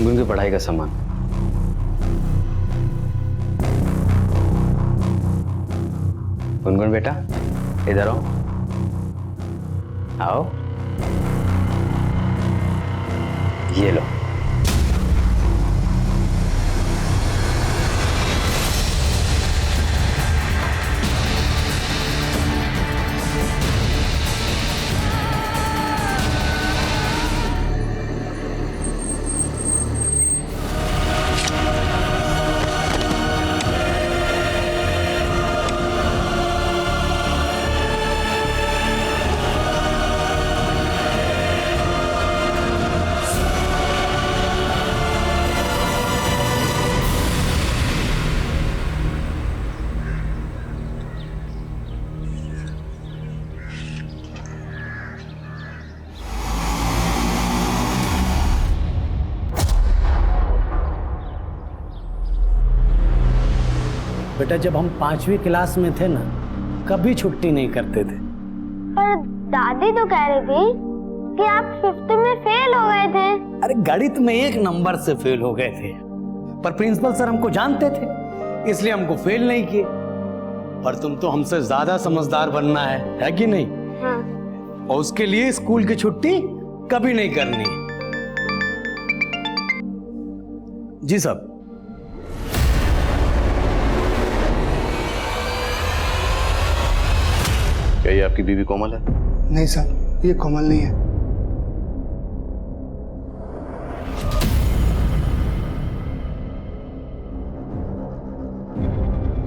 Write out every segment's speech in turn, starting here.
गुनगुन की पढ़ाई का सामान। गुनगुन बेटा, इधर आओ। आओ, ये लो। बेटा जब हम 5वीं क्लास में थे ना, कभी छुट्टी नहीं करते थे। पर दादी तो कह रही थी कि आप 5th में फेल हो गए थे। अरे गणित में 1 नंबर से फेल हो गए थे, पर प्रिंसिपल सर हमको जानते थे, इसलिए हमको फेल नहीं किए। पर तुम तो हमसे ज्यादा समझदार बनना है कि नहीं? हाँ। और उसके लिए स्कूल की छुट्टी कभी नहीं करनी। जी साहब। क्या ये आपकी बीवी कोमल है? नहीं सर, ये कोमल नहीं है।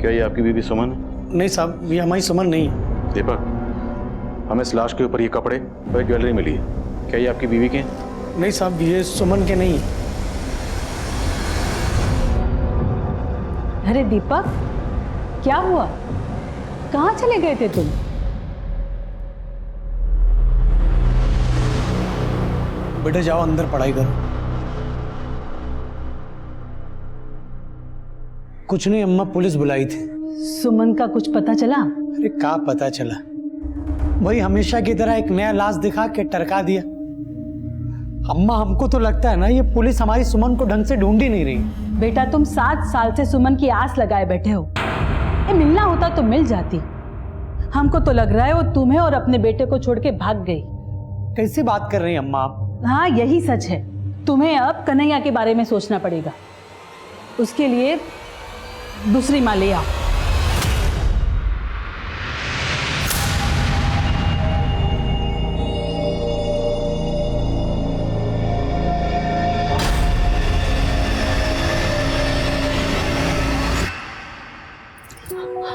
क्या ये आपकी बीवी सुमन है? नहीं साहब, ये हमारी सुमन नहीं है। दीपक, हमें इस लाश के ऊपर ये कपड़े और ज्वेलरी मिली है, क्या ये आपकी बीवी के हैं? नहीं साहब, ये सुमन के नहीं है। अरे दीपक, क्या हुआ? कहाँ चले गए थे तुम? बेटे जाओ अंदर पढ़ाई करो। कुछ नहीं अम्मा, पुलिस बुलाई थी। सुमन का कुछ पता चला? अरे क्या पता चला, वही हमेशा की तरह एक नया लाश दिखा के टरका दिया। अम्मा हमको तो लगता है ना, ये पुलिस हमारी सुमन को ढंग से ढूंढ ही नहीं रही। बेटा तुम 7 साल से सुमन की आस लगाए बैठे हो, ये मिलना होता तो मिल जाती। हमको तो लग रहा है वो तुम्हें और अपने बेटे को छोड़ के भाग गई। कैसी बात कर रही हैं अम्मा आप? हाँ यही सच है। तुम्हें अब कन्हैया के बारे में सोचना पड़ेगा, उसके लिए दूसरी माँ ले आओ।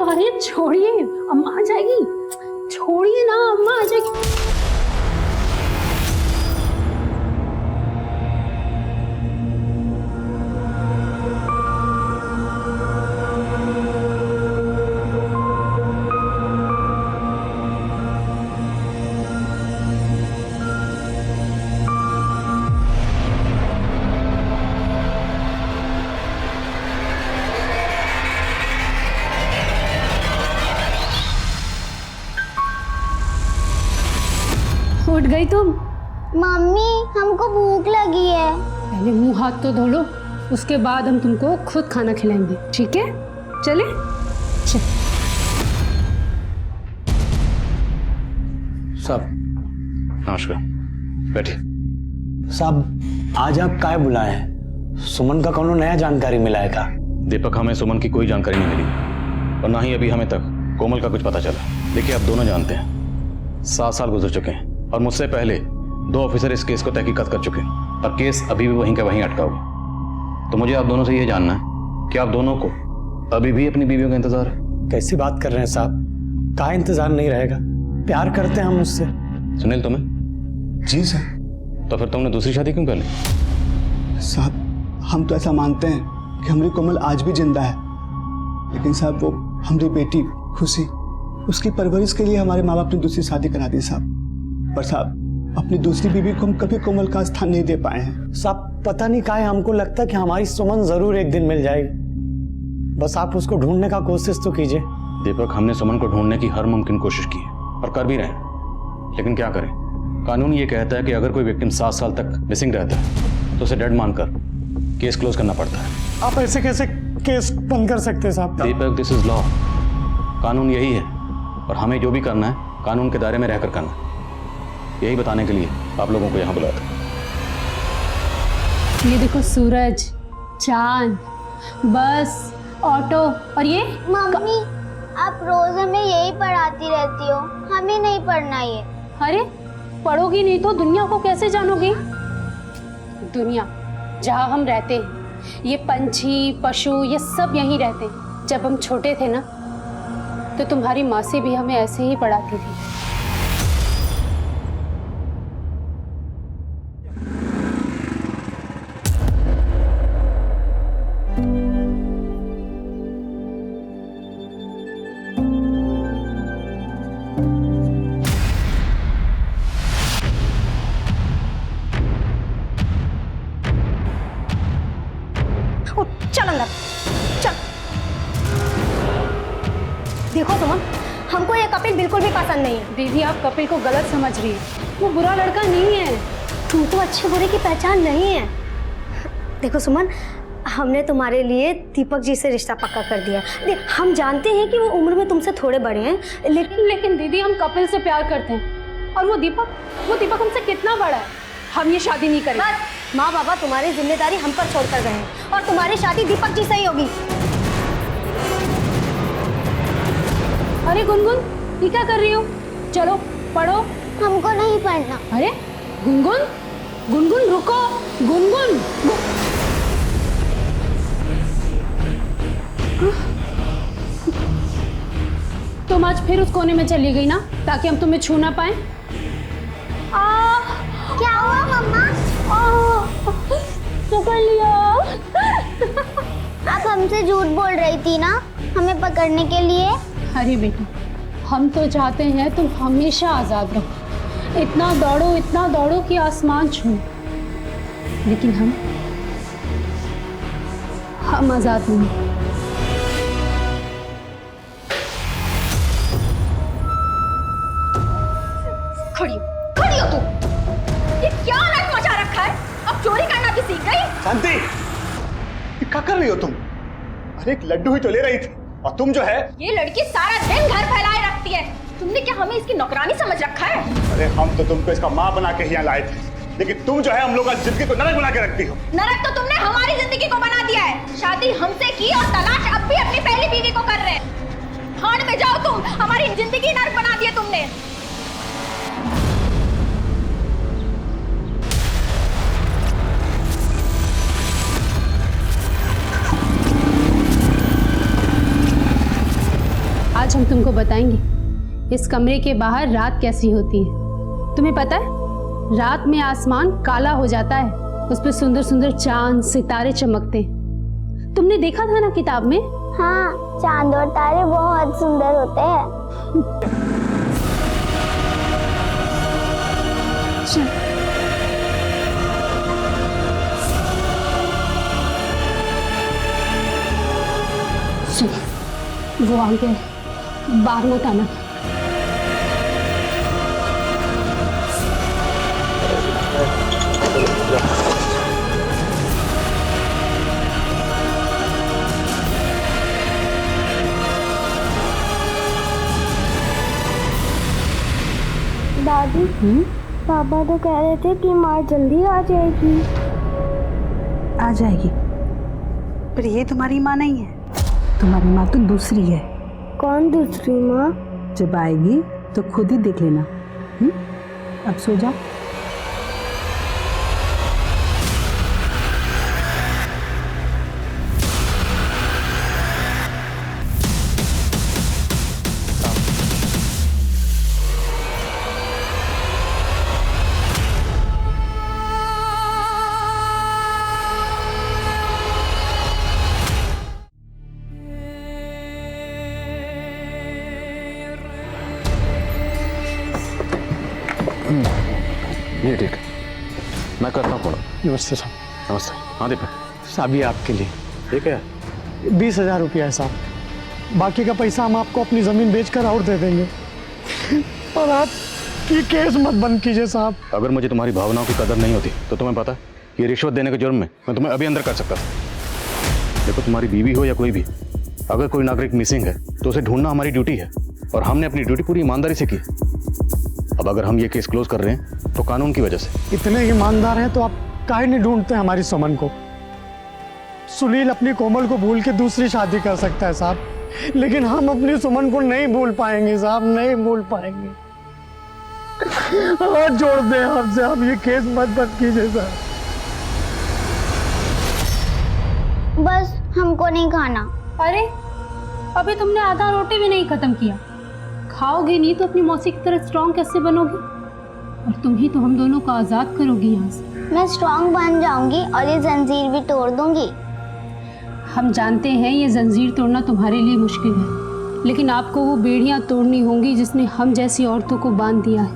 अरे छोड़िए, अम्मा आ जाएगी। छोड़िए ना, अम्मा आ जाएगी। उठ गई तुम? मम्मी हमको भूख लगी है। पहले मुंह हाथ तो धो लो, उसके बाद हम तुमको खुद खाना खिलाएंगे, ठीक है? चले चल। साहब नमस्कार, बैठिए। साहब आज आप काय बुलाए हैं? सुमन का कोनो नया जानकारी मिला है का? दीपक, हमें सुमन की कोई जानकारी नहीं मिली और ना ही अभी हमें तक कोमल का कुछ पता चला। देखिए आप दोनों जानते हैं 7 साल गुजर चुके हैं और मुझसे पहले 2 ऑफिसर इस केस को तहकीकात कर चुके हैं और केस अभी भी वहीं का वहीं अटका हुआ। तो मुझे आप दोनों से ये जानना है कि आप दोनों को अभी भी अपनी बीवियों का इंतजार है? कैसी बात कर रहे हैं साहब, का इंतजार नहीं रहेगा? प्यार करते हैं हम उससे। सुनील तुम्हें? जी सर। तो फिर तुमने दूसरी शादी क्यों कर ली? साहब हम तो ऐसा मानते हैं कि हमारी कोमल आज भी जिंदा है, लेकिन साहब वो हमारी बेटी खुशी, उसकी परवरिश के लिए हमारे माँ बाप ने दूसरी शादी करा दी साहब। पर साहब अपनी दूसरी बीवी को हम कभी कोमल का स्थान नहीं दे पाए हैं। साहब पता नहीं काहे हमको लगता है कि हमारी सुमन जरूर एक दिन मिल जाएगी, बस आप उसको ढूंढने का कोशिश तो कीजिए। दीपक, हमने सुमन को ढूंढने की हर मुमकिन कोशिश की है और कर भी रहे हैं, लेकिन क्या करें, कानून ये कहता है कि अगर कोई विक्टिम 7 साल तक मिसिंग रहता है तो उसे डेड मानकर केस क्लोज करना पड़ता है। आप ऐसे कैसे केस बंद कर सकते हैं साहब? दीपक, दिस इज लॉ। कानून यही है और हमें जो भी करना है कानून के दायरे में रहकर करना है। यही बताने के लिए आप लोगों को यहाँ बुलाया था। ये देखो, सूरज, चांद, बस, ऑटो और ये मम्मी आप रोज हमें यही पढ़ाती रहती हो, हमें नहीं पढ़ना ये। अरे पढ़ोगी नहीं तो दुनिया को कैसे जानोगी? दुनिया जहाँ हम रहते हैं, ये पंछी पशु ये सब यहीं रहते हैं। जब हम छोटे थे ना तो तुम्हारी माँ से भी हमें ऐसे ही पढ़ाती थी। चल अंदर चल। देखो सुमन, हमको ये कपिल बिल्कुल भी पसंद नहीं है। दीदी आप कपिल को गलत समझ रही है, वो बुरा लड़का नहीं है। तुमको अच्छे बुरे की पहचान नहीं है। देखो सुमन, हमने तुम्हारे लिए दीपक जी से रिश्ता पक्का कर दिया। देख, हम जानते हैं कि वो उम्र में तुमसे थोड़े बड़े हैं, लेकिन दीदी हम कपिल से प्यार करते हैं और वो दीपक हमसे कितना बड़ा है। हम ये शादी नहीं करेंगे। बस माँ बाबा तुम्हारी जिम्मेदारी हम पर छोड़कर गए हैं और तुम्हारी शादी दीपक जी से ही होगी। अरे गुनगुन, ये क्या कर रही हो? चलो पढ़ो। हमको नहीं पढ़ना। अरे गुनगुन, गुनगुन रुको। गुनगुन तुम आज फिर उस कोने में चली गई ना ताकि हम तुम्हें छू ना पाए। क्या हुआ मम्मा? पकड़ लिया। आप हमसे झूठ बोल रही थी ना हमें पकड़ने के लिए। अरे बेटी, हम तो चाहते हैं तुम हमेशा आजाद रहो। इतना दौड़ो कि आसमान छू, लेकिन हम आजाद नहीं। खड़ी हो तू। ये क्या नाटक मचा रखा है? अब चोरी करना भी सीख गई? शांति, ये क्या कर रही हो तुम? अरे एक लड्डू ही तो ले रही थी और तुम जो है। ये लड़की सारा दिन घर फैलाए रखती है। तुमने क्या हमें इसकी नौकरानी समझ रखा है? अरे हम तो तुमको इसका माँ बना के यहाँ लाए थे, लेकिन तुम जो है हम लोग का जिंदगी को नरक बना के रखती हो। नरक तो तुमने हमारी जिंदगी को बना दिया है। शादी हमसे की और तलाश अब भी अपनी पहली बीवी को कर रहे हैं। भाड़ में जाओ तुम, हमारी जिंदगी नरक बना दी है तुमने। आज हम तुमको बताएंगे इस कमरे के बाहर रात कैसी होती है। तुम्हें पता है, रात में आसमान काला हो जाता है, उस पर सुंदर सुंदर चांद सितारे चमकते हैं। तुमने देखा था ना किताब में? हाँ, चांद और तारे बहुत सुंदर होते हैं। वो आगे बाहर मत आना। दादी, पापा तो कह रहे थे कि माँ जल्दी आ जाएगी। आ जाएगी, पर ये तुम्हारी माँ नहीं है। तुम्हारी माँ तो दूसरी है। कौन दूसरी माँ? जब आएगी तो खुद ही देख लेना। अब सो जा। ये ठीक, मैं करता हूँ फोन। नमस्ते साहब। नमस्ते। हाँ दीपक, साहब ये आपके लिए ठीक है। 20,000 रुपया है साहब। बाकी का पैसा हम आपको अपनी जमीन बेचकर और दे देंगे। और आप ये केस मत बंद कीजिए साहब। अगर मुझे तुम्हारी भावनाओं की कदर नहीं होती तो तुम्हें पता है ये रिश्वत देने के जुर्म में मैं तुम्हें अभी अंदर कर सकता था। देखो, तुम्हारी बीवी हो या कोई भी, अगर कोई नागरिक मिसिंग है तो उसे ढूंढना हमारी ड्यूटी है, और हमने अपनी ड्यूटी पूरी ईमानदारी से की। अब अगर हम ये केस क्लोज कर रहे हैं तो कानून की वजह से। इतने ईमानदार हैं तो आप काहे नहीं ढूंढते हमारी सुमन को? सुनील अपनी कोमल को भूल के दूसरी शादी कर सकता है साहब, लेकिन हम अपनी सुमन को नहीं भूल पाएंगे साहब, नहीं भूल पाएंगे। हाथ जोड़ दे आपसे, आप ये केस मत कीजिए साहब। बस हमको नहीं खाना। अरे अभी तुमने आधा रोटी भी नहीं खत्म किया। खाओगे नहीं तो अपनी मौसी की तरह स्ट्रांग कैसे बनोगी? और तुम ही तो हम दोनों को आज़ाद करोगी यहाँ से। मैं स्ट्रांग बन जाऊंगी और ये जंजीर भी तोड़ दूंगी। हम जानते हैं ये जंजीर तोड़ना तुम्हारे लिए मुश्किल है, लेकिन आपको वो बेड़ियाँ तोड़नी होंगी जिसने हम जैसी औरतों को बांध दिया है।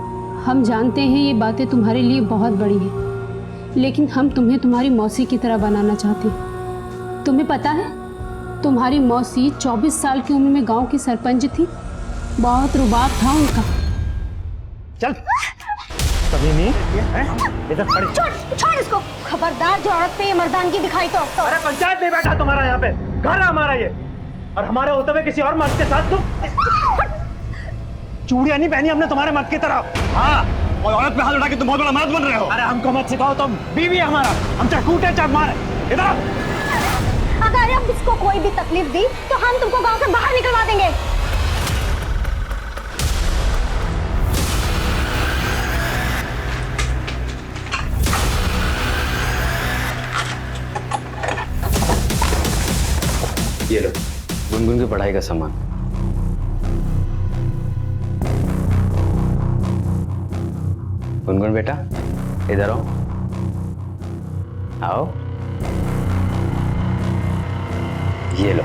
हम जानते हैं ये बातें तुम्हारे लिए बहुत बड़ी हैं, लेकिन हम तुम्हें तुम्हारी मौसी की तरह बनाना चाहते हैं। तुम्हें पता है, तुम्हारी मौसी 24 साल की उम्र में गांव की सरपंच थी। बहुत रुबाब था उनका। चल कभी नहीं इधर खड़े। छोड़ इसको, खबरदार जो औरत पे ये मर्दान की दिखाई तो। अरे पंचायत में बैठा तुम्हारा, यहाँ पे घर है हमारा ये, और हमारे होते हुए किसी और मर्द के साथ तुम। चूड़ियां नहीं पहनी हमने तुम्हारे मर्द की तरह। हाँ, और औरत पे हाथ उठा के तुम बहुत बड़ा मर्द बन रहे हो। अरे हमको मत सिखाओ, तुम बीवी है हमारा, हम चाहे कूटे चाहे मारे। इधर अगर अब इसको कोई भी तकलीफ दी तो हम तुमको गांव से बाहर निकलवा देंगे। ये लो गुनगुन की पढ़ाई का सामान। गुनगुन बेटा, इधर आओ। आओ, ये लो।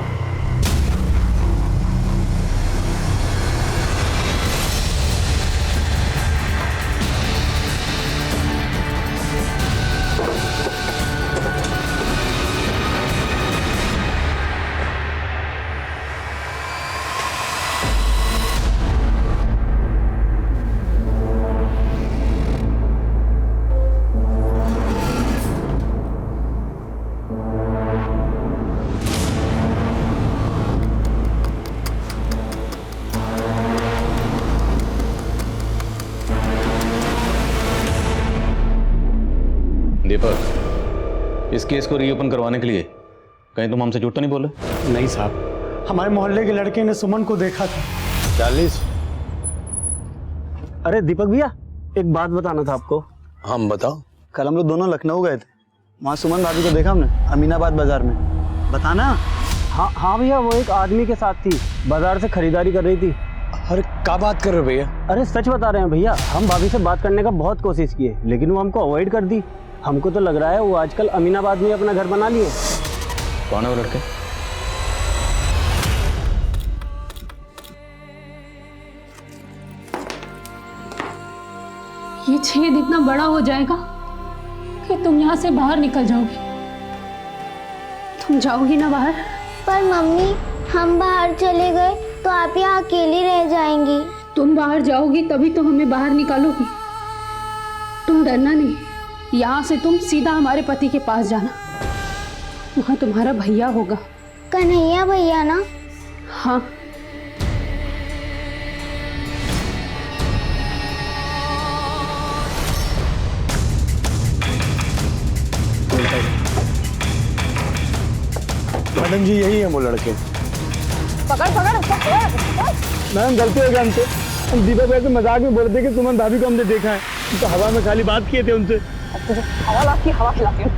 दीपक, इस केस को रीओपन करवाने के लिए कहीं तुम हमसे झूठ तो नहीं बोले? नहीं साहब, हमारे मोहल्ले के लड़के ने सुमन को देखा था। 40। अरे दीपक भैया, एक बात बताना था आपको। हम बताओ। कल हम लोग दोनों लखनऊ गए थे, वहाँ सुमन भाभी को देखा हमने अमीनाबाद बाजार में। बताना। हाँ भैया, वो एक आदमी के साथ थी, बाजार से खरीदारी कर रही थी। अरे क्या बात कर रहे हो भैया? अरे सच बता रहे हैं भैया, हम भाभी से बात करने का बहुत कोशिश किए, लेकिन वो हमको अवॉइड कर दी। हमको तो लग रहा है वो आजकल अमीनाबाद में अपना घर बना लिए। कौन है वो लड़के? ये छेद इतना बड़ा हो जाएगा कि तुम यहाँ से बाहर निकल जाओगी। तुम जाओगी ना बाहर? पर मम्मी, हम बाहर चले गए तो आप यहाँ अकेली रह जाएंगी। तुम बाहर जाओगी तभी तो हमें बाहर निकालोगी। तुम डरना नहीं, यहाँ से तुम सीधा हमारे पति के पास जाना, वहाँ तुम्हारा भैया होगा। कन्हैया भैया ना? हाँ। मैडम जी, यही है वो लड़के। मैडम गलती हो गया हमसे। हम दीपक भाई से मजाक में बोल रहे थे कि सुमन भाभी को हमने देखा है, तो हवा में खाली बात किए थे उनसे। हवा खिलाती हूँ।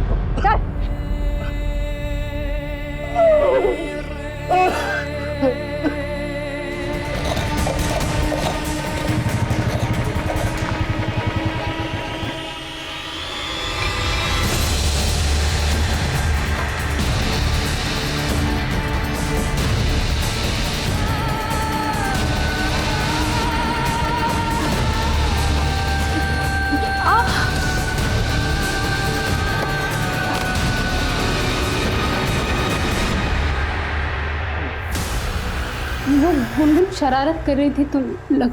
वो गुनगुन शरारत कर रही थी तो लग।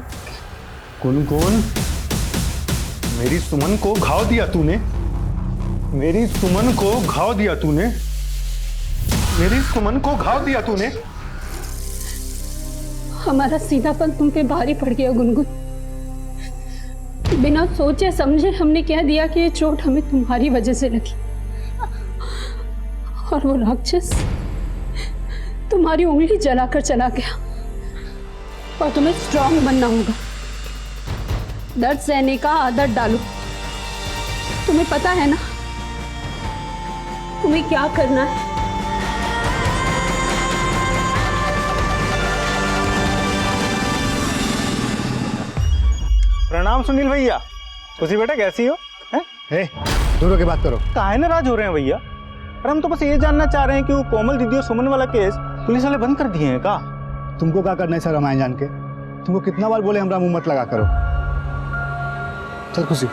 गुनगुन, मेरी सुमन को घाव दिया तूने? मेरी सुमन को घाव दिया तूने, मेरी सुमन को घाव दिया तूने। हमारा सीधापन तुम पे भारी पड़ गया गुनगुन। बिना सोचे समझे हमने कह दिया कि ये चोट हमें तुम्हारी वजह से लगी, और वो राक्षस तुम्हारी उंगली जलाकर चला गया। और तुम्हें स्ट्रांग बनना होगा, दर्द सहने का आदत डालो। तुम्हें पता है ना तुम्हें क्या करना है। प्रणाम सुनील भैया। खुशी बेटा कैसी हो? हे, दूर होके बात करो। काहे नाराज हो रहे हैं भैया? अरे हम तो बस ये जानना चाह रहे हैं कि वो कोमल दीदी और सुमन वाला केस पुलिस वाले बंद कर दिए हैं का? तुमको क्या करना है सर रामायण जान के? तुमको कितना बार बोले हमरा मुंह मत लगा करो। चल खुशी।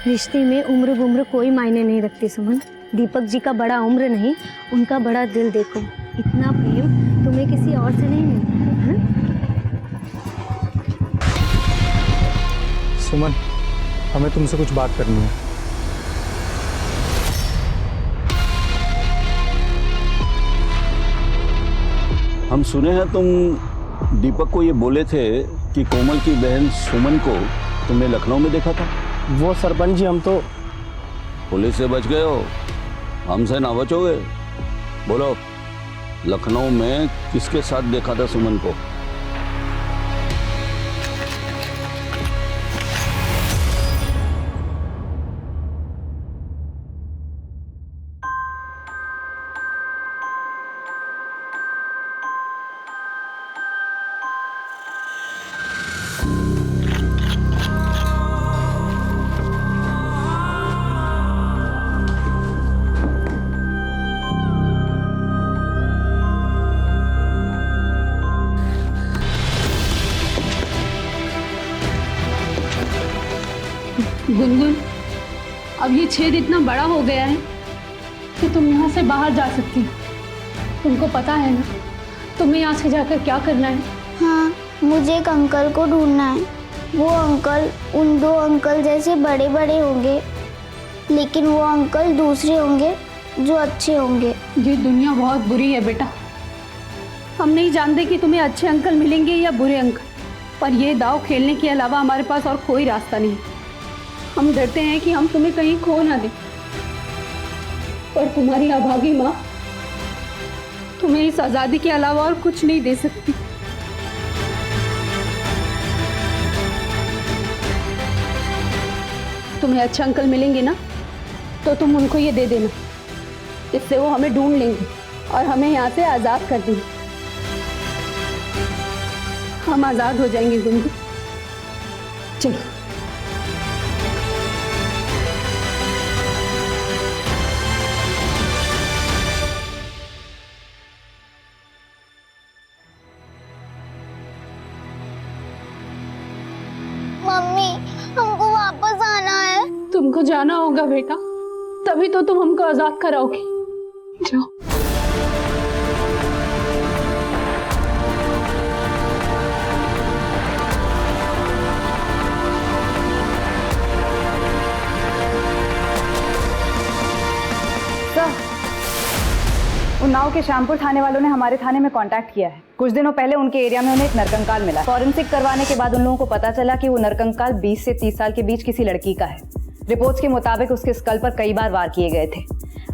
रिश्ते में उम्र बुम्र कोई मायने नहीं रखती सुमन। दीपक जी का बड़ा उम्र नहीं, उनका बड़ा दिल देखो। इतना प्रेम तुम्हें किसी और से नहीं मिलता है? सुमन, हमें तुमसे कुछ बात करनी है। हम सुने हैं तुम दीपक को ये बोले थे कि कोमल की बहन सुमन को तुमने लखनऊ में देखा था। वो सरपंच जी, हम तो पुलिस से बच गए हो, हमसे ना बचोगे। बोलो, लखनऊ में किसके साथ देखा था सुमन को? गुनगुन, अब ये छेद इतना बड़ा हो गया है कि तुम यहाँ से बाहर जा सकती हो। तुमको पता है ना तुम्हें यहाँ से जाकर क्या करना है? हाँ, मुझे एक अंकल को ढूंढना है। वो अंकल उन दो अंकल जैसे बड़े बड़े होंगे, लेकिन वो अंकल दूसरे होंगे जो अच्छे होंगे। ये दुनिया बहुत बुरी है बेटा। हम नहीं जानते कि तुम्हें अच्छे अंकल मिलेंगे या बुरे अंकल, पर ये दाव खेलने के अलावा हमारे पास और कोई रास्ता नहीं। हम डरते हैं कि हम तुम्हें कहीं खो ना दें, पर तुम्हारी अभागी माँ तुम्हें इस आज़ादी के अलावा और कुछ नहीं दे सकती। तुम्हें अच्छे अंकल मिलेंगे ना, तो तुम उनको ये दे देना। इससे वो हमें ढूंढ लेंगे और हमें यहाँ से आज़ाद कर देंगे। हम आज़ाद हो जाएंगे गुनगुन। चलो। मम्मी, हमको वापस आना है। तुमको जाना होगा बेटा, तभी तो तुम हमको आजाद कराओगी। जाओ। उन्नाव के श्यामपुर थाने वालों ने हमारे थाने में कांटेक्ट किया है। कुछ दिनों पहले उनके एरिया में उन्हें एक नरकंकाल मिला। फॉरेंसिक करवाने के बाद उन लोगों को पता चला कि वो नरकंकाल 20 से 30 साल के बीच किसी लड़की का है। रिपोर्ट्स के मुताबिक उसके स्कल पर कई बार वार किए गए थे।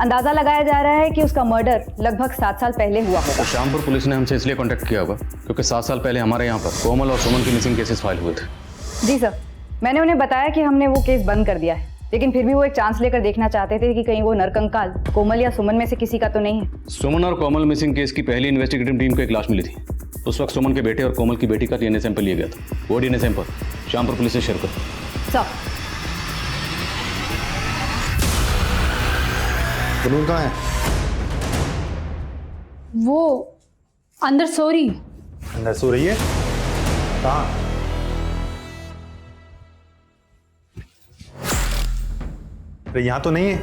अंदाजा लगाया जा रहा है कि उसका मर्डर लगभग 7 साल पहले हुआ होगा। तो श्यामपुर पुलिस ने हमसे इसलिए कांटेक्ट किया होगा क्योंकि 7 साल पहले हमारे यहाँ पर कोमल और सुमन की मिसिंग केसेस फाइल हुए थे। जी सर, मैंने उन्हें बताया कि हमने वो केस बंद कर दिया है, लेकिन फिर भी वो एक चांस लेकर देखना चाहते थे कि कहीं वो नरकंकाल कोमल या सुमन में से किसी का तो नहीं है। सुमन और कोमल मिसिंग केस की पहली इन्वेस्टिगेटिव टीम को एक लाश मिली थी। उस वक्त सुमन के बेटे और कोमल की बेटी का डीएनए सैंपल लिया गया था। वो डीएनए सैंपल श्यामपुर पुलिस से शेयर करो। सर, जुनून कहाँ है? वो अंदर सो रही। अंदर सो रही है? कहाँ? अरे यहाँ तो नहीं है।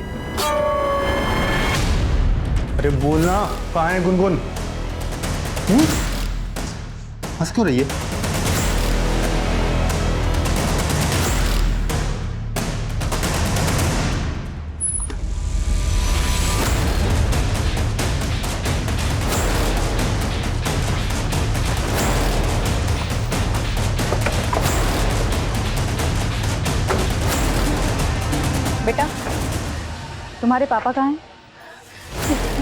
अरे बोलना, कहाँ है गुनगुन? हंस क्यों रही है? तुम्हारे पापा कहाँ हैं?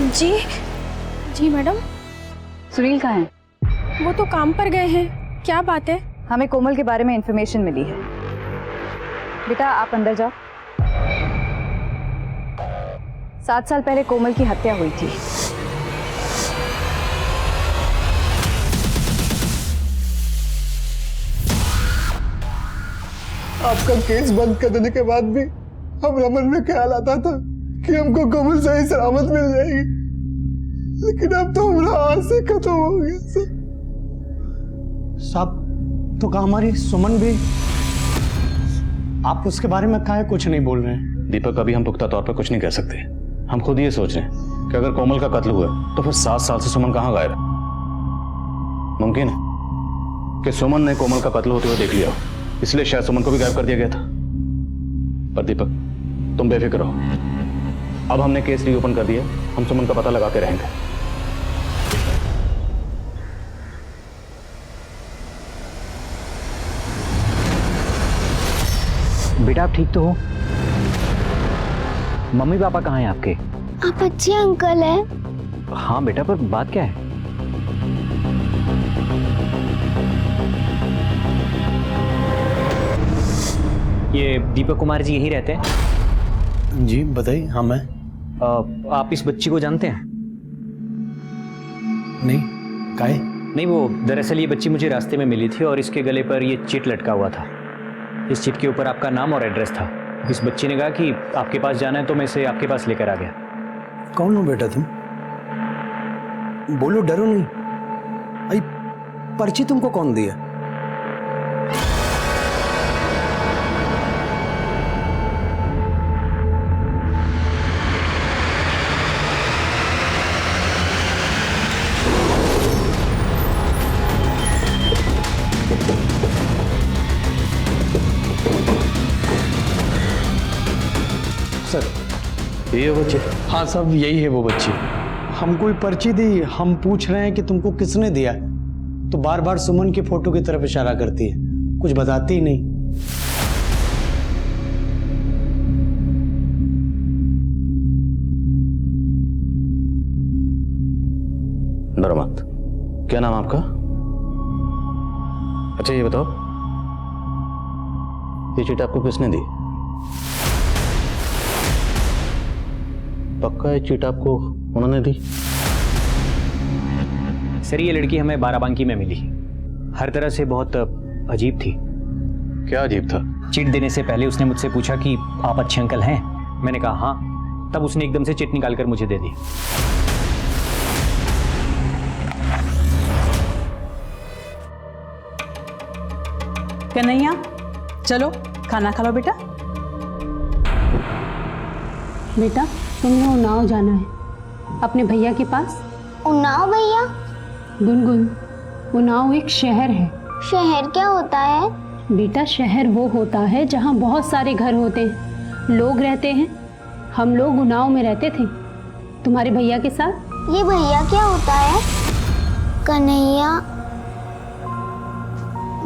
जी जी मैडम। सुनील कहाँ हैं? वो तो काम पर गए हैं। क्या बात है? हमें कोमल के बारे में इंफॉर्मेशन मिली है। बेटा आप अंदर जाओ। 7 साल पहले कोमल की हत्या हुई थी। आपका केस बंद कर देने के बाद भी हमारे मन में ख्याल आता था कि हमको कोमल सही सलामत मिल जाएगी, लेकिन अब तो हमारा आज से खत्म हो गया साहब। तो कहा हमारी सुमन भी, आप उसके बारे में काहे कुछ नहीं बोल रहे हैं? दीपक, अभी हम पुख्ता तौर पर कुछ नहीं कह सकते। हम खुद ये सोच रहे हैं कि अगर कोमल का कत्ल हुआ तो फिर 7 साल से सुमन कहाँ गायब है? मुमकिन है कि सुमन ने कोमल का कत्ल होते हुए देख लिया हो, इसलिए शायद सुमन को भी गायब कर दिया गया था। पर दीपक, तुम बेफिक्र रहो। अब हमने केस रीओपन कर दिया, हम सुमन का पता लगा के रहेंगे। बेटा आप ठीक तो हो? मम्मी पापा कहाँ हैं आपके? आप अच्छे अंकल हैं। हाँ बेटा, पर बात क्या है? ये दीपक कुमार जी यहीं रहते हैं? जी बताइए। हाँ मैं। आप इस बच्ची को जानते हैं? नहीं। काहे? नहीं, वो दरअसल ये बच्ची मुझे रास्ते में मिली थी और इसके गले पर ये चिट लटका हुआ था। इस चिट के ऊपर आपका नाम और एड्रेस था। इस बच्ची ने कहा कि आपके पास जाना है तो मैं इसे आपके पास लेकर आ गया। कौन हो बेटा तुम? बोलो, डरो नहीं। अरे पर्ची तुमको कौन दिया? सर ये वो बच्चे? हाँ साहब, यही है वो बच्ची। हम कोई पर्ची दी, हम पूछ रहे हैं कि तुमको किसने दिया, तो बार बार सुमन की फोटो की तरफ इशारा करती है, कुछ बताती ही नहीं। डरो मत। क्या नाम आपका? अच्छा ये बताओ, ये चिट आपको किसने दी? पक्का ये चिट आपको उन्होंने दी? सर ये लड़की हमें बाराबंकी में मिली। हर तरह से बहुत अजीब थी। क्या अजीब था? चिट देने से पहले उसने मुझसे पूछा कि आप अच्छे अंकल हैं? मैंने कहा हाँ। तब उसने एकदम से चिट निकालकर मुझे दे दी। कन्हैया चलो खाना खा लो बेटा। बेटा तुमने उन्नाव जाना है अपने भैया के पास। उन्नाव भैया? गुनगुन, उन्नाव एक शहर है। शहर क्या होता है? बेटा शहर वो होता है जहाँ बहुत सारे घर होते हैं, लोग रहते हैं। हम लोग उन्नाव में रहते थे तुम्हारे भैया के साथ। ये भैया क्या होता है? कन्हैया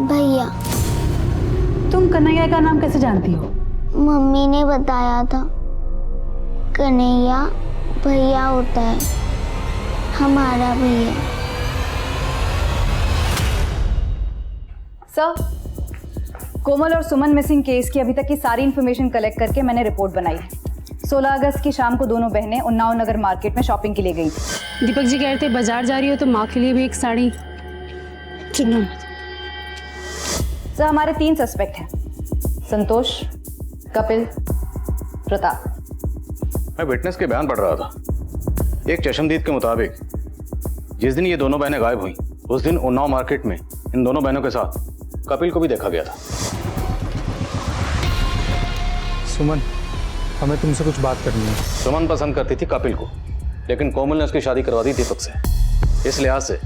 भैया। तुम कन्हैया का नाम कैसे जानती हो? मम्मी ने बताया था। कन्हैया भैया होता है, हमारा भैया। सर, कोमल और सुमन मिसिंग केस की अभी तक की सारी इन्फॉर्मेशन कलेक्ट करके मैंने रिपोर्ट बनाई है। 16 अगस्त की शाम को दोनों बहनें उन्नाव नगर मार्केट में शॉपिंग के लिए गई थी। दीपक जी कह रहे थे बाजार जा रही हो तो माँ के लिए भी एक साड़ी। सर हमारे 3 सस्पेक्ट हैं, संतोष, कपिल, प्रताप। मैं विटनेस के बयान पढ़ रहा था। एक चशमदीद के मुताबिक जिस दिन ये दोनों बहनें गायब हुई उस दिन उन्नाव मार्केट में इन दोनों बहनों के साथ कपिल को भी देखा गया था। सुमन, हमें तुमसे कुछ बात करनी है। सुमन पसंद करती थी कपिल को, लेकिन कोमल ने उसकी शादी करवा दी दीपक से। इस लिहाज से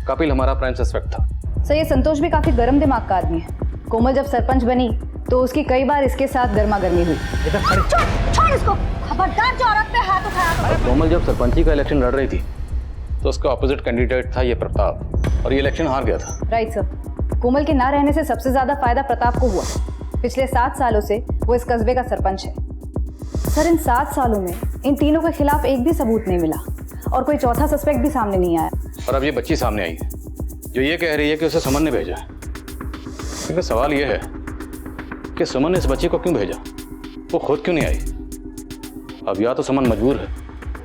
कपिल हमारा प्राइम सस्पेक्ट था। सर ये संतोष भी काफी गर्म दिमाग का आदमी है। कोमल जब सरपंच बनी तो उसकी कई बार इसके साथ गर्मा गर्मी हुई। छोड़ इसको, खबरदार जो औरत पे हाथ उठाया तो। कोमल जब सरपंची का इलेक्शन लड़ रही थी तो उसका ऑपोजिट कैंडिडेट था ये प्रताप, और ये इलेक्शन हार गया था। Right sir. कोमल के ना रहने से सबसे ज्यादा फायदा प्रताप को हुआ। पिछले 7 सालों से वो इस कस्बे का सरपंच है। सर इन 7 सालों में इन तीनों के खिलाफ एक भी सबूत नहीं मिला और कोई चौथा सस्पेक्ट भी सामने नहीं आया। और अब ये बच्ची सामने आई है जो ये कह रही है कि उसे सुमन ने भेजा है। लेकिन सवाल ये है कि सुमन ने इस बच्ची को क्यों भेजा, वो खुद क्यों नहीं आई? अब या तो सुमन मजबूर है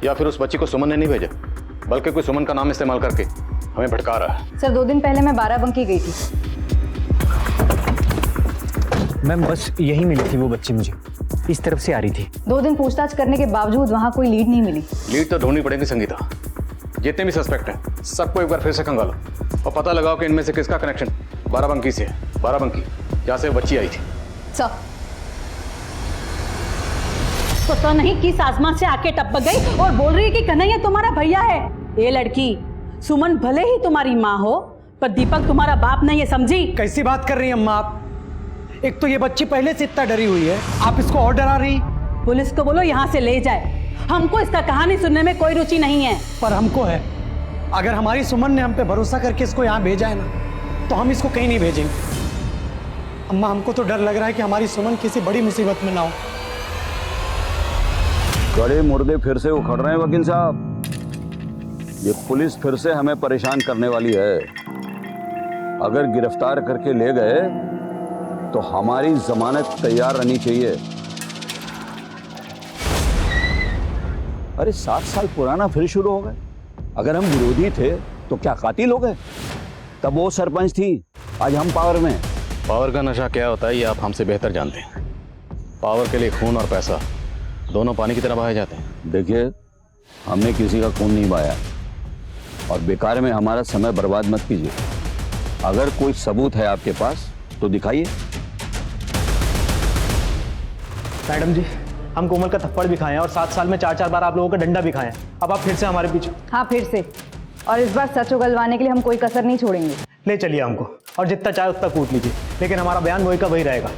या फिर उस बच्ची को सुमन ने नहीं भेजा, बल्कि कोई सुमन का नाम इस्तेमाल करके हमें भटका रहा है। सर 2 दिन पहले मैं बाराबंकी गई थी। मैम बस यही मिली थी वो बच्ची मुझे, इस तरफ से आ रही थी। 2 दिन पूछताछ करने के बावजूद वहाँ कोई लीड नहीं मिली। लीड तो ढूंढनी पड़ेगी संगीता। जितने भी सस्पेक्ट हैं सबको एक बार फिर से खंगालो और पता लगाओ कि इनमें से किसका कनेक्शन बाराबंकी से है। बाराबंकी जहाँ से वो बच्ची आई थी। सर पता नहीं किस आसमान से आके टपक गई और बोल रही है कि कन्हैया तुम्हारा भैया है। ये लड़की सुमन भले ही तुम्हारी माँ हो पर दीपक तुम्हारा बाप नहीं है, समझी? कैसी बात कर रही हैं अम्मा आप? एक तो ये बच्ची पहले से इतना डरी हुई है, आप इसको और डरा रही। पुलिस को बोलो यहाँ से ले जाए, हमको इसका कहानी सुनने में कोई रुचि नहीं है। पर हमको है। अगर हमारी सुमन ने हम पे भरोसा करके इसको यहाँ भेजा है ना, तो हम इसको कहीं नहीं भेजेंगे। अम्मा हमको तो डर लग रहा है कि हमारी सुमन किसी बड़ी मुसीबत में ना हो। गड़े मुर्दे फिर से उखड़ रहे हैं वकील साहब। ये पुलिस फिर से हमें परेशान करने वाली है। अगर गिरफ्तार करके ले गए तो हमारी जमानत तैयार रहनी चाहिए। अरे 7 साल पुराना फिर शुरू हो गए। अगर हम विरोधी थे तो क्या कातिल हो गए? तब वो सरपंच थी, आज हम पावर में। पावर का नशा क्या होता है ये आप हमसे बेहतर जानते हैं। पावर के लिए खून और पैसा दोनों पानी की तरह बहाए जाते हैं। देखिए, हमने किसी का खून नहीं बहाया और बेकार में हमारा समय बर्बाद मत कीजिए। अगर कोई सबूत है आपके पास तो दिखाइए। मैडम जी, हम कोमल का थप्पड़ भी खाए हैं और 7 साल में 4-4 बार आप लोगों का डंडा भी खाए हैं। अब आप फिर से हमारे पीछे। हाँ फिर से, और इस बार सच उगलवाने के लिए हम कोई कसर नहीं छोड़ेंगे। ले चलिए हमको और जितना चाहे उतना कूट लीजिए, लेकिन हमारा बयान वही का वही रहेगा।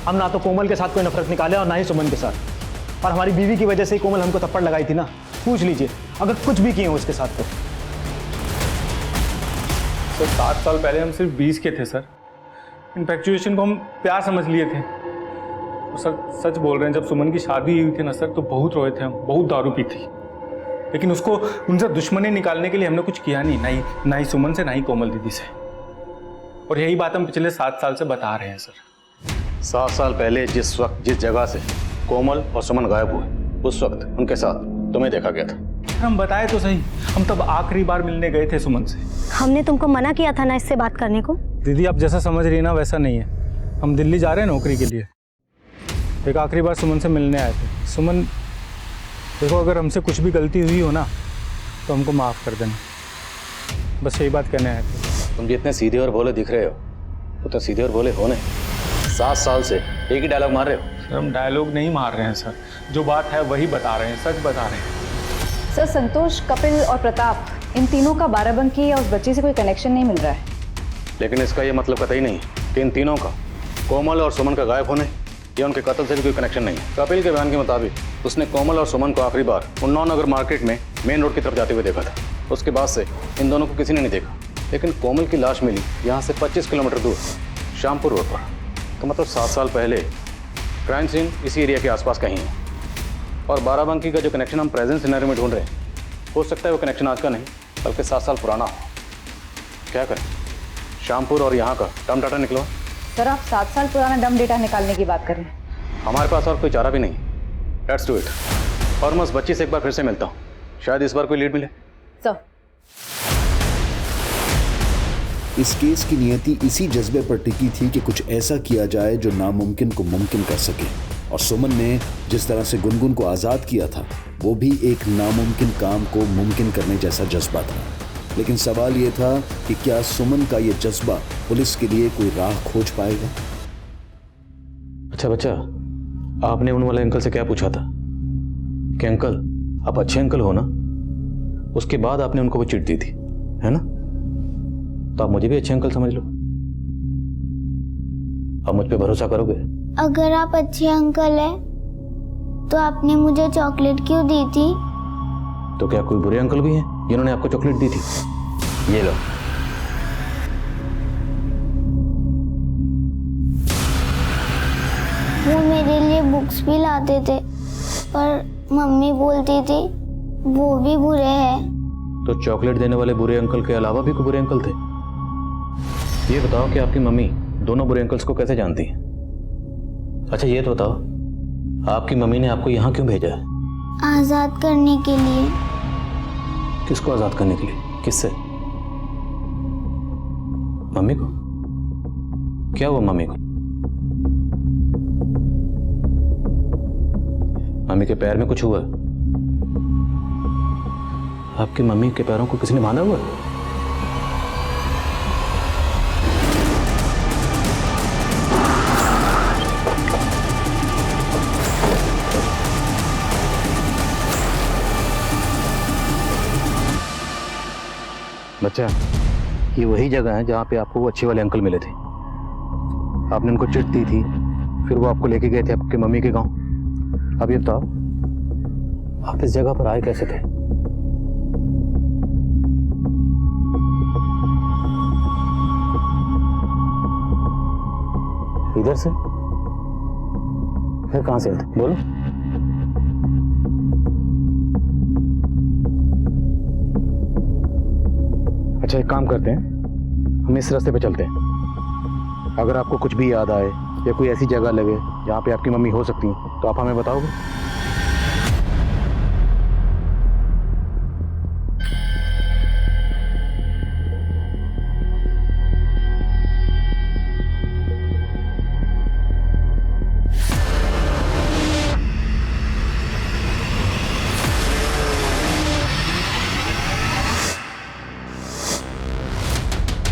हम ना तो कोमल के साथ कोई नफरत निकाले और ना ही सुमन के साथ। और हमारी बीवी की वजह से ही कोमल हमको थप्पड़ लगाई थी ना, पूछ लीजिए अगर कुछ भी किए हो उसके साथ तो। सर 7 साल पहले हम सिर्फ 20 के थे सर। इन्फेक्चुएशन को हम प्यार समझ लिए थे। और सर सच बोल रहे हैं, जब सुमन की शादी हुई थी ना सर, तो बहुत रोए थे हम, बहुत दारू पी थी। लेकिन उसको उनसे दुश्मनी निकालने के लिए हमने कुछ किया नहीं, ना ही सुमन से, ना ही कोमल दीदी से। और यही बात हम पिछले 7 साल से बता रहे हैं सर। 7 साल पहले जिस वक्त जिस जगह से कोमल और सुमन गायब हुए, उस वक्त उनके साथ तुम्हें देखा गया था। हम बताए तो सही, हम तब आखिरी बार मिलने गए थे सुमन से। हमने तुमको मना किया था ना इससे बात करने को। दीदी आप जैसा समझ रही है ना वैसा नहीं है। हम दिल्ली जा रहे हैं नौकरी के लिए। एक आखिरी बार सुमन से मिलने आए थे। सुमन देखो, अगर हमसे कुछ भी गलती हुई हो ना तो हमको माफ़ कर देना, बस यही बात कहने आए थे। तुम जितने सीधे और भोले दिख रहे हो उतने सीधे और भोले हो नहीं। 7 साल से एक ही डायलॉग मार रहे हो। सर हम डायलॉग नहीं मार रहे हैं सर, जो बात है वही बता रहे हैं, सच बता रहे हैं। सर संतोष, कपिल और प्रताप, इन तीनों का बाराबंकी या उस बच्ची से कोई कनेक्शन नहीं मिल रहा है। लेकिन इसका ये मतलब कतई नहीं कि इन तीनों का कोमल और सुमन का गायब होने या उनके कत्ल से भी कोई कनेक्शन नहीं है। कपिल के बयान के मुताबिक उसने कोमल और सुमन को आखिरी बार उन्नाव नगर मार्केट में मेन रोड की तरफ जाते हुए देखा था। उसके बाद से इन दोनों को किसी ने नहीं देखा। लेकिन कोमल की लाश मिली यहाँ से 25 किलोमीटर दूर शामपुर रोड पर। तो मतलब 7 साल पहले क्राइम सीन इसी एरिया के आसपास कहीं है। और बाराबंकी का जो कनेक्शन हम प्रेजेंट सिनेरियो में ढूंढ रहे हैं, हो सकता है वो कनेक्शन आज का नहीं बल्कि 7 साल पुराना हो। क्या करें, शामपुर और यहाँ का डम डाटा निकलो। सर आप 7 साल पुराना डम डेटा निकालने की बात कर रहे हैं? हमारे पास और कोई चारा भी नहीं। Let's do it. और मैं उस बच्ची से एक बार फिर से मिलता हूँ, शायद इस बार कोई लीड मिले। सर इस केस की नियति इसी जज्बे पर टिकी थी कि कुछ ऐसा किया जाए जो नामुमकिन को मुमकिन कर सके। और सुमन ने जिस तरह से गुनगुन को आज़ाद किया था, वो भी एक नामुमकिन काम को मुमकिन करने जैसा जज्बा था। लेकिन सवाल ये था कि क्या सुमन का ये जज्बा पुलिस के लिए कोई राह खोज पाएगा? अच्छा बच्चा, आपने उन वाले अंकल से क्या पूछा था कि अंकल आप अच्छे अंकल हो ना? उसके बाद आपने उनको वो चिट दी थी, है ना? तो आप मुझे भी अच्छे अंकल समझ लो। आप मुझ पे भरोसा करोगे? अगर आप अच्छे अंकल हैं तो आपने मुझे चॉकलेट क्यों दी थी? तो क्या कोई बुरे अंकल भी हैं जिन्होंने आपको चॉकलेट दी थी? ये लो। वो मेरे लिए बुक्स भी लाते थे। पर मम्मी बोलती थी वो भी बुरे हैं। तो चॉकलेट देने वाले बुरे अंकल के अलावा भी कोई बुरे अंकल थे? ये बताओ कि आपकी मम्मी दोनों बुरे अंकल्स को कैसे जानती है? अच्छा ये तो बताओ, आपकी मम्मी ने आपको यहाँ क्यों भेजा है? आज़ाद करने के लिए। किसको आजाद करने के लिए? किससे? मम्मी को? क्या हुआ मम्मी को? मम्मी के पैर में कुछ हुआ? आपकी मम्मी के पैरों को किसी ने बांधा हुआ? बच्चा, ये वही जगह है जहाँ पे आपको वो अच्छे वाले अंकल मिले थे। आपने उनको चिट दी थी, फिर वो आपको लेके गए थे आपके मम्मी के गांव। अब ये बताओ, आप इस जगह पर आए कैसे थे? इधर से? फिर कहां से आए थे? बोलो। अच्छा एक काम करते हैं, हम इस रास्ते पे चलते हैं। अगर आपको कुछ भी याद आए या कोई ऐसी जगह लगे जहाँ पे आपकी मम्मी हो सकती है तो आप हमें बताओगे?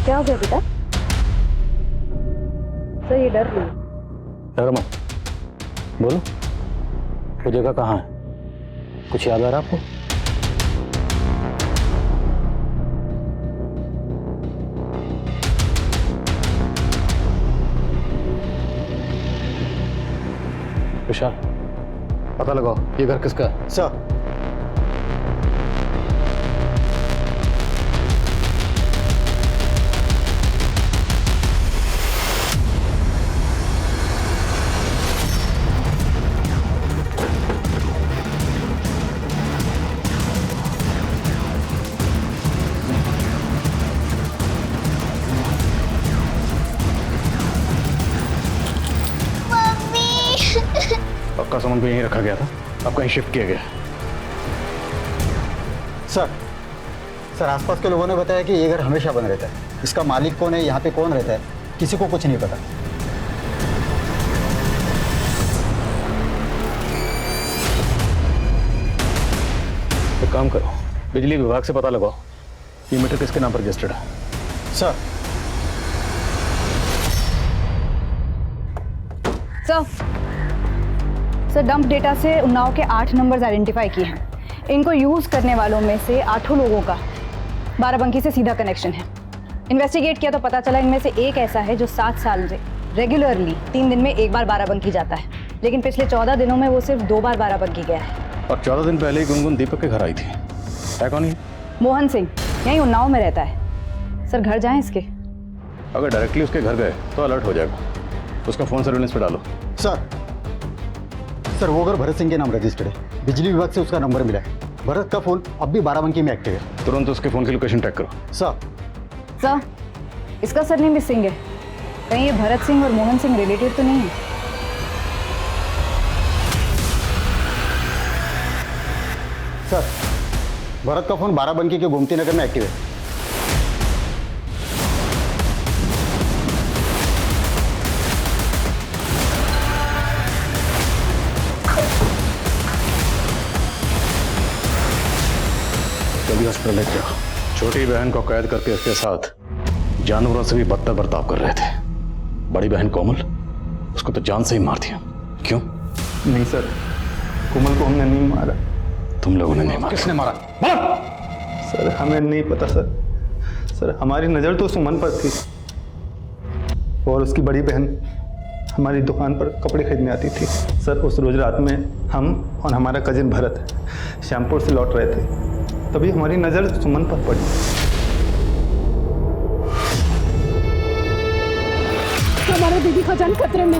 क्या हो गया बेटा? सर ये डर रही है। डरो मत, बोलो वो जगह कहाँ है? कुछ याद आ रहा आपको? विशाल, पता लगाओ ये घर किसका है? सर आपका सामान भी यहीं रखा गया था, अब कहीं शिफ्ट किया गया? सर आसपास के लोगों ने बताया कि ये घर हमेशा बंद रहता है। इसका मालिक कौन है, यहाँ पे कौन रहता है, किसी को कुछ नहीं पता। एक काम करो, बिजली विभाग से पता लगाओ ये मीटर किसके नाम पर रजिस्टर्ड है। सर सर डंप डेटा से उन्नाव के 8 नंबर्स आइडेंटिफाई किए हैं। इनको यूज करने वालों में से 8 लोगों का बाराबंकी से सीधा कनेक्शन है। इन्वेस्टिगेट किया तो पता चला इनमें से एक ऐसा है जो 7 साल से रेगुलरली 3 दिन में एक बार बाराबंकी जाता है, लेकिन पिछले 14 दिनों में वो सिर्फ 2 बार बाराबंकी गया है। और 14 दिन पहले ही गुनगुन दीपक के घर आई थी। है कौन है? मोहन सिंह, यहीं उन्नाव में रहता है। सर घर जाएं इसके? अगर डायरेक्टली उसके घर गए तो अलर्ट हो जाएगा, उसका फोन सर्विलेंस पे डालो। सर वो घर भरत सिंह के नाम रजिस्टर्ड है। बिजली विभाग से उसका नंबर मिला है। भरत का फोन अब भी बाराबंकी में एक्टिव है। तुरंत उसके फोन की लोकेशन ट्रैक करो। सर इसका सरनेम भी सिंह है, कहीं ये भरत सिंह और मोहन सिंह रिलेटेड तो नहीं है? सर भरत का फोन बाराबंकी के गोमती नगर में एक्टिव है। जल्दी हॉस्पिटल लेके जाओ। छोटी बहन को कैद करके उसके साथ जानवरों से भी बदतर बर्ताव कर रहे थे। बड़ी बहन कोमल, उसको तो जान से ही मार दिया। क्यों? नहीं सर, कोमल को हमने नहीं मारा। तुम लोगों ने नहीं मारा? किसने मारा? सर हमें नहीं पता सर। सर हमारी नज़र तो सुमन पर थी और उसकी बड़ी बहन हमारी दुकान पर कपड़े खरीदने आती थी। सर उस रोज रात में हम और हमारा कजिन भरत श्यामपुर से लौट रहे थे, तभी हमारी नज़र सुमन पर पड़ी। हमारा दीदी का जान खतरे में,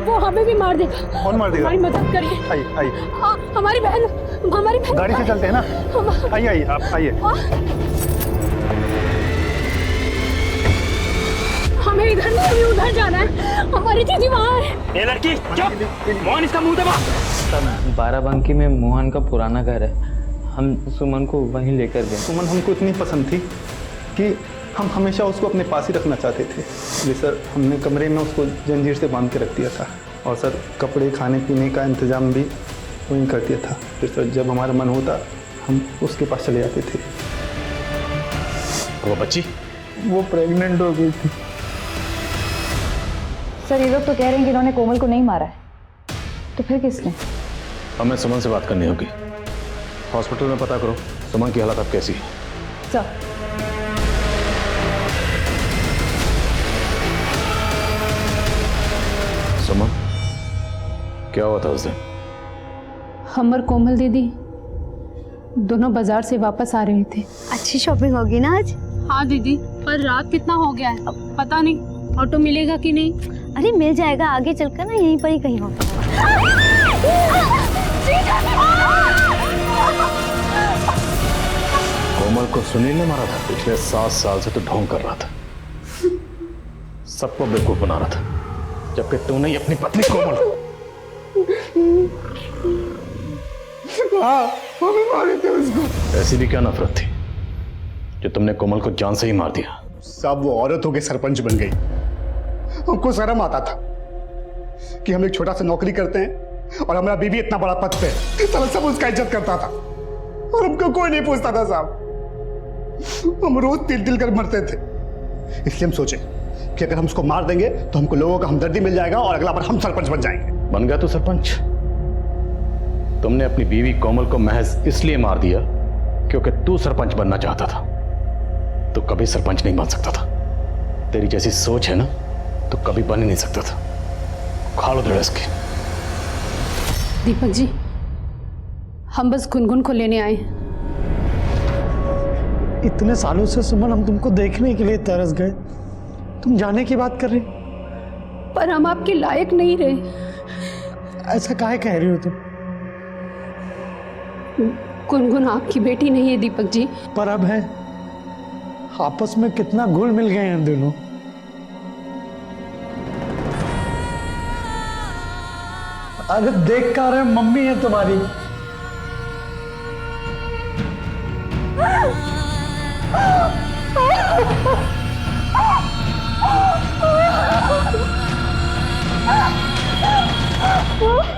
वो हमें भी मार देगा। कौन मार देगा? हमारी मदद करिए। आइए आइए, हाँ, हमारी बहन गाड़ी से चलते हैं ना। आइए आइए, आप आइए। हमें इधर नहीं, हमें उधर जाना है। हमारी दीदी वहाँ है। ये लड़की चुप, मोहन इसका मुंह दबा। सर, बाराबंकी में मोहन का पुराना घर है, हम सुमन को वहीं लेकर गए। सुमन हमको इतनी पसंद थी कि हम हमेशा उसको अपने पास ही रखना चाहते थे। इसलिए सर हमने कमरे में उसको जंजीर से बांध के रख दिया था, और सर कपड़े खाने पीने का इंतज़ाम भी वहीं कर दिया था। फिर सर जब हमारा मन होता हम उसके पास चले जाते थे। वो बच्ची? वो प्रेग्नेंट हो गई थी। सर ये लोग तो कह रहे हैं कि इन्होंने कोमल को नहीं मारा है, तो फिर किसने? हमें सुमन से बात करनी होगी। हॉस्पिटल में पता करो सुमन की हालत अब कैसी है। सर सुमन, क्या हुआ था उस दिन? हम और कोमल दीदी दोनों बाजार से वापस आ रहे थे। अच्छी शॉपिंग होगी ना आज? हाँ दीदी, पर रात कितना हो गया है, अब पता नहीं ऑटो मिलेगा कि नहीं। अरे मिल जाएगा, आगे चलकर ना यहीं पर ही कहीं होगा। कोमल को सुनील ने मारा था? पिछले 7 साल से तो ढोंग कर रहा था, सबको बेवकूफ बना रहा था, जबकि तूने ही अपनी पत्नी कोमल मारे थे उसको। ऐसी भी क्या नफरत थी जो तुमने कोमल को जान से ही मार दिया? साहब वो औरत होके सरपंच बन गई। हमको शर्म आता था कि हम एक छोटा सा नौकरी करते हैं और हमारा बीवी इतना बड़ा पद पे, साला सब उसका इज्जत करता था और हमको कोई नहीं पूछता था साहब। हम रोज तिल कर मरते थे। इसलिए हम सोचे कि अगर हम उसको मार देंगे तो हमको लोगों का हमदर्दी मिल जाएगा और अगला बार हम सरपंच बन जाएंगे। बन गया तू सरपंच? तुमने अपनी बीवी कोमल को महज इसलिए मार दिया क्योंकि तू सरपंच बनना चाहता था। तो कभी सरपंच नहीं बन सकता था। तेरी जैसी सोच है ना, तो कभी बन ही नहीं सकता था। खा लो धड़स के। दीपक जी, हम बस गुनगुन को लेने आए। इतने सालों से सुमन हम तुमको देखने के लिए तरस गए, तुम जाने की बात कर रही? पर हम आपके लायक नहीं रहे। ऐसा काहे कह रही हो तुम? गुनगुन आपकी बेटी नहीं है दीपक जी। पर अब है। आपस में कितना घुल मिल गए हैं दोनों। अरे देख कर रहे मम्मी है तुम्हारी। Oh